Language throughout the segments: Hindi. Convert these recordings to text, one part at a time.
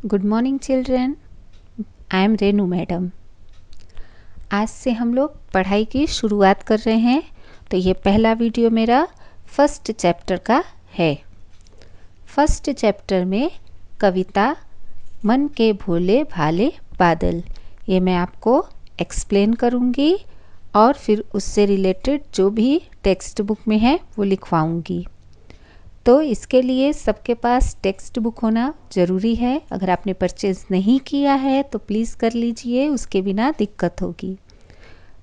Good morning children, I am Renu madam. आज से हम लोग पढ़ाई की शुरुआत कर रहे हैं। तो ये पहला वीडियो मेरा फर्स्ट चैप्टर का है। फर्स्ट चैप्टर में कविता मन के भोले भाले बादल, ये मैं आपको एक्सप्लेन करूँगी और फिर उससे रिलेटेड जो भी टेक्स्ट बुक में है वो लिखवाऊँगी। तो इसके लिए सबके पास टेक्स्ट बुक होना ज़रूरी है। अगर आपने परचेज़ नहीं किया है तो प्लीज़ कर लीजिए, उसके बिना दिक्कत होगी।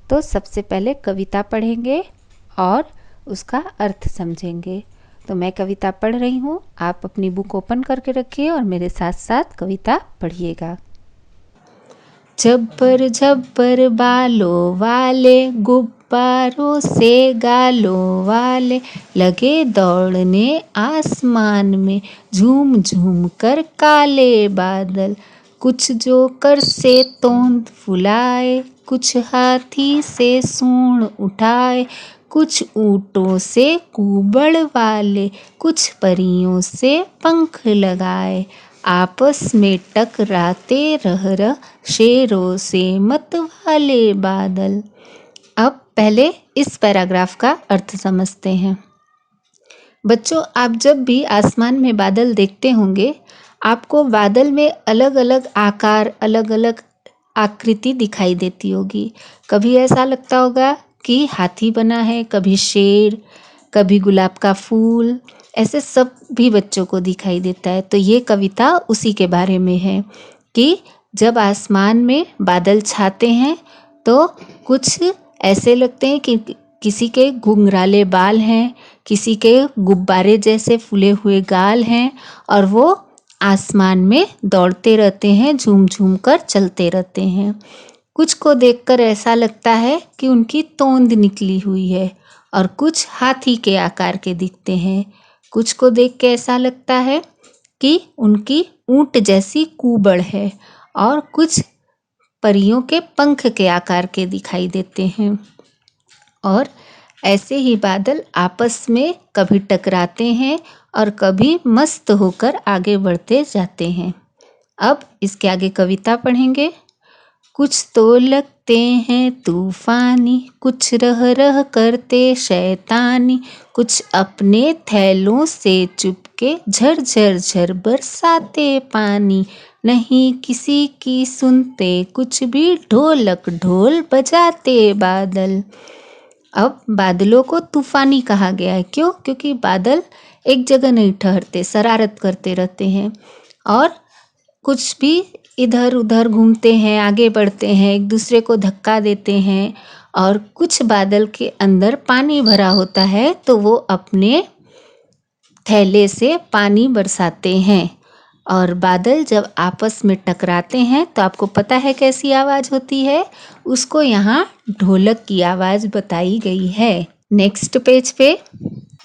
तो सबसे पहले कविता पढ़ेंगे और उसका अर्थ समझेंगे। तो मैं कविता पढ़ रही हूँ, आप अपनी बुक ओपन करके रखिए और मेरे साथ साथ कविता पढ़िएगा। झब्बर झब्बर बालों वाले, गुब्बारों से गालों वाले, लगे दौड़ने आसमान में, झूम झूम कर काले बादल। कुछ जोकर से तोंद फुलाए, कुछ हाथी से सूंड उठाए, कुछ ऊँटों से कुबड़ वाले, कुछ परियों से पंख लगाए, आपस में टकराते रह शेरों से मत वाले बादल। अब पहले इस पैराग्राफ का अर्थ समझते हैं। बच्चों, आप जब भी आसमान में बादल देखते होंगे, आपको बादल में अलग अलग आकार, अलग अलग आकृति दिखाई देती होगी। कभी ऐसा लगता होगा कि हाथी बना है, कभी शेर, कभी गुलाब का फूल, ऐसे सब भी बच्चों को दिखाई देता है। तो ये कविता उसी के बारे में है कि जब आसमान में बादल छाते हैं तो कुछ ऐसे लगते हैं कि किसी के घुंघराले बाल हैं, किसी के गुब्बारे जैसे फूले हुए गाल हैं और वो आसमान में दौड़ते रहते हैं, झूम झूम कर चलते रहते हैं। कुछ को देखकर ऐसा लगता है कि उनकी तोंद निकली हुई है और कुछ हाथी के आकार के दिखते हैं। कुछ को देख के ऐसा लगता है कि उनकी ऊंट जैसी कुबड़ है और कुछ परियों के पंख के आकार के दिखाई देते हैं। और ऐसे ही बादल आपस में कभी टकराते हैं और कभी मस्त होकर आगे बढ़ते जाते हैं। अब इसके आगे कविता पढ़ेंगे। कुछ तो लगते हैं तूफानी, कुछ रह रह करते शैतानी, कुछ अपने थैलों से चुपके झर झर बरसाते पानी, नहीं किसी की सुनते कुछ भी, ढोलक ढोल बजाते बादल। अब बादलों को तूफानी कहा गया है। क्यों? क्योंकि बादल एक जगह नहीं ठहरते, शरारत करते रहते हैं और कुछ भी इधर उधर घूमते हैं, आगे बढ़ते हैं, एक दूसरे को धक्का देते हैं। और कुछ बादल के अंदर पानी भरा होता है तो वो अपने थैले से पानी बरसाते हैं। और बादल जब आपस में टकराते हैं तो आपको पता है कैसी आवाज़ होती है? उसको यहाँ ढोलक की आवाज़ बताई गई है। नेक्स्ट पेज पे,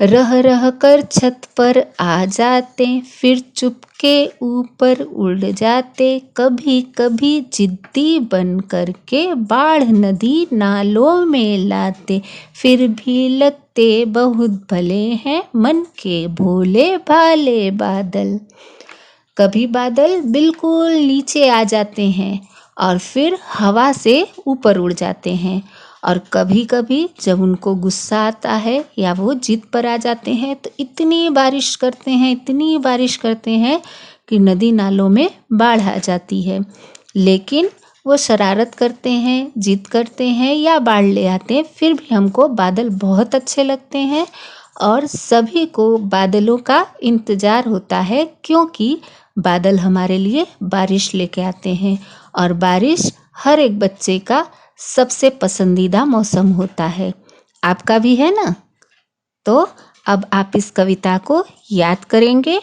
रह रह कर छत पर आ जाते, फिर चुपके ऊपर उड़ जाते, कभी कभी जिद्दी बन करके बाढ़ नदी नालों में लाते, फिर भी लगते बहुत भले हैं मन के भोले भाले बादल। कभी बादल बिल्कुल नीचे आ जाते हैं और फिर हवा से ऊपर उड़ जाते हैं और कभी कभी जब उनको गुस्सा आता है या वो जिद पर आ जाते हैं तो इतनी बारिश करते हैं, इतनी बारिश करते हैं कि नदी नालों में बाढ़ आ जाती है। लेकिन वो शरारत करते हैं, जिद करते हैं या बाढ़ ले आते हैं, फिर भी हमको बादल बहुत अच्छे लगते हैं और सभी को बादलों का इंतज़ार होता है, क्योंकि बादल हमारे लिए बारिश लेके आते हैं और बारिश हर एक बच्चे का सबसे पसंदीदा मौसम होता है। आपका भी है ना? तो अब आप इस कविता को याद करेंगे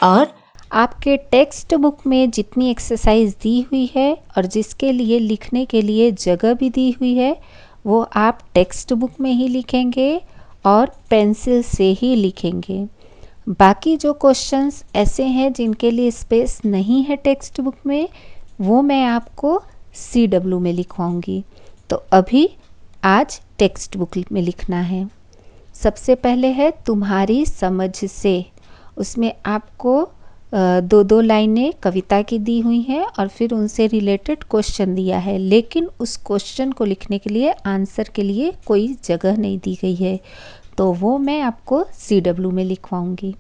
और आपके टेक्स्ट बुक में जितनी एक्सरसाइज दी हुई है और जिसके लिए लिखने के लिए जगह भी दी हुई है वो आप टेक्स्ट बुक में ही लिखेंगे और पेंसिल से ही लिखेंगे। बाकी जो क्वेश्चंस ऐसे हैं जिनके लिए स्पेस नहीं है टेक्स्ट बुक में, वो मैं आपको CW में लिखवाऊंगी। तो अभी आज टेक्स्ट बुक में लिखना है। सबसे पहले है तुम्हारी समझ से, उसमें आपको दो दो लाइनें कविता की दी हुई हैं और फिर उनसे रिलेटेड क्वेश्चन दिया है, लेकिन उस क्वेश्चन को लिखने के लिए आंसर के लिए कोई जगह नहीं दी गई है, तो वो मैं आपको CW में लिखवाऊंगी।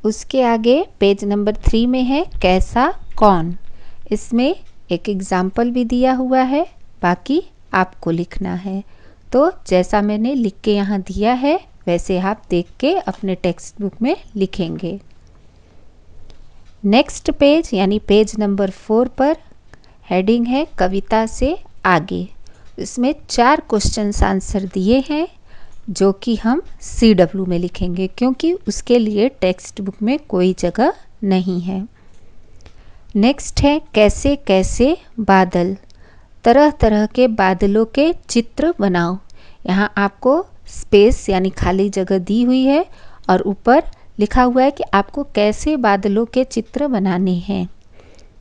उसके आगे पेज नंबर 3 में है कैसा कौन। इसमें एक एग्जाम्पल भी दिया हुआ है, बाकी आपको लिखना है। तो जैसा मैंने लिख के यहाँ दिया है वैसे आप देख के अपने टेक्स्ट बुक में लिखेंगे। नेक्स्ट पेज यानी पेज नंबर 4 पर हेडिंग है कविता से आगे। इसमें 4 क्वेश्चंस आंसर दिए हैं जो कि हम CW में लिखेंगे, क्योंकि उसके लिए टेक्स्ट बुक में कोई जगह नहीं है। नेक्स्ट है कैसे कैसे बादल। तरह तरह के बादलों के चित्र बनाओ। यहाँ आपको स्पेस यानी खाली जगह दी हुई है और ऊपर लिखा हुआ है कि आपको कैसे बादलों के चित्र बनाने हैं।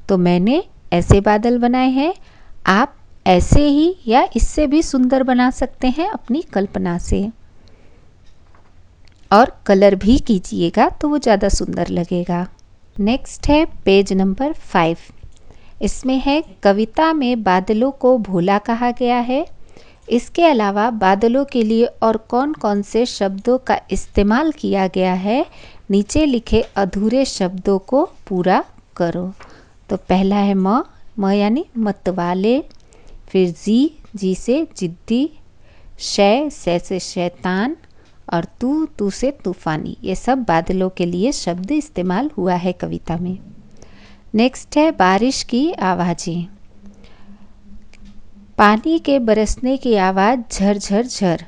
तो मैंने ऐसे बादल बनाए हैं, आप ऐसे ही या इससे भी सुंदर बना सकते हैं अपनी कल्पना से, और कलर भी कीजिएगा तो वो ज़्यादा सुंदर लगेगा। नेक्स्ट है पेज नंबर 5। इसमें है कविता में बादलों को भोला कहा गया है। इसके अलावा बादलों के लिए और कौन कौन से शब्दों का इस्तेमाल किया गया है, नीचे लिखे अधूरे शब्दों को पूरा करो। तो पहला है म यानी मतवाले, फिर जी से जिद्दी, शय से शैतान, और तू से तूफानी। ये सब बादलों के लिए शब्द इस्तेमाल हुआ है कविता में। नेक्स्ट है बारिश की आवाज़ें। पानी के बरसने की आवाज़ झर झर झर।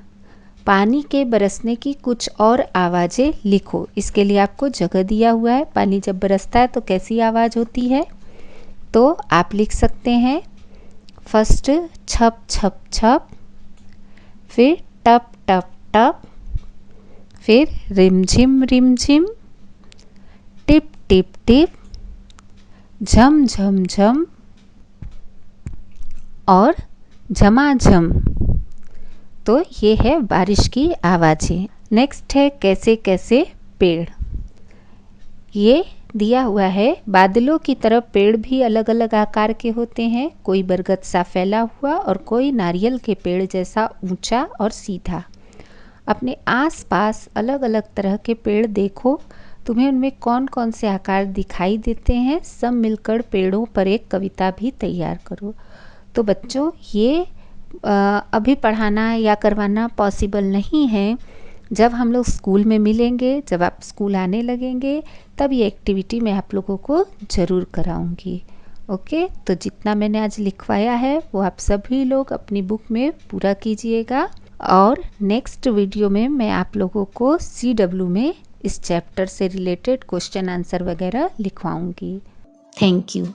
पानी के बरसने की कुछ और आवाज़ें लिखो। इसके लिए आपको जगह दिया हुआ है, पानी जब बरसता है तो कैसी आवाज़ होती है। तो आप लिख सकते हैं फर्स्ट छप छप छप, फिर टप टप टप, फिर रिमझिम रिमझिम, टिप टिप टिप, झम झम झम और झमाझम। तो ये है बारिश की आवाज़ें। नेक्स्ट है कैसे कैसे पेड़। ये दिया हुआ है बादलों की तरह पेड़ भी अलग अलग आकार के होते हैं, कोई बरगद सा फैला हुआ और कोई नारियल के पेड़ जैसा ऊंचा और सीधा। अपने आसपास अलग अलग तरह के पेड़ देखो, तुम्हें उनमें कौन कौन से आकार दिखाई देते हैं, सब मिलकर पेड़ों पर एक कविता भी तैयार करो। तो बच्चों ये अभी पढ़ाना या करवाना पॉसिबल नहीं है। जब हम लोग स्कूल में मिलेंगे, जब आप स्कूल आने लगेंगे, तब ये एक्टिविटी मैं आप लोगों को ज़रूर कराऊंगी। ओके, तो जितना मैंने आज लिखवाया है वो आप सभी लोग अपनी बुक में पूरा कीजिएगा, और नेक्स्ट वीडियो में मैं आप लोगों को CW में इस चैप्टर से रिलेटेड क्वेश्चन आंसर वगैरह लिखवाऊंगी। Thank you.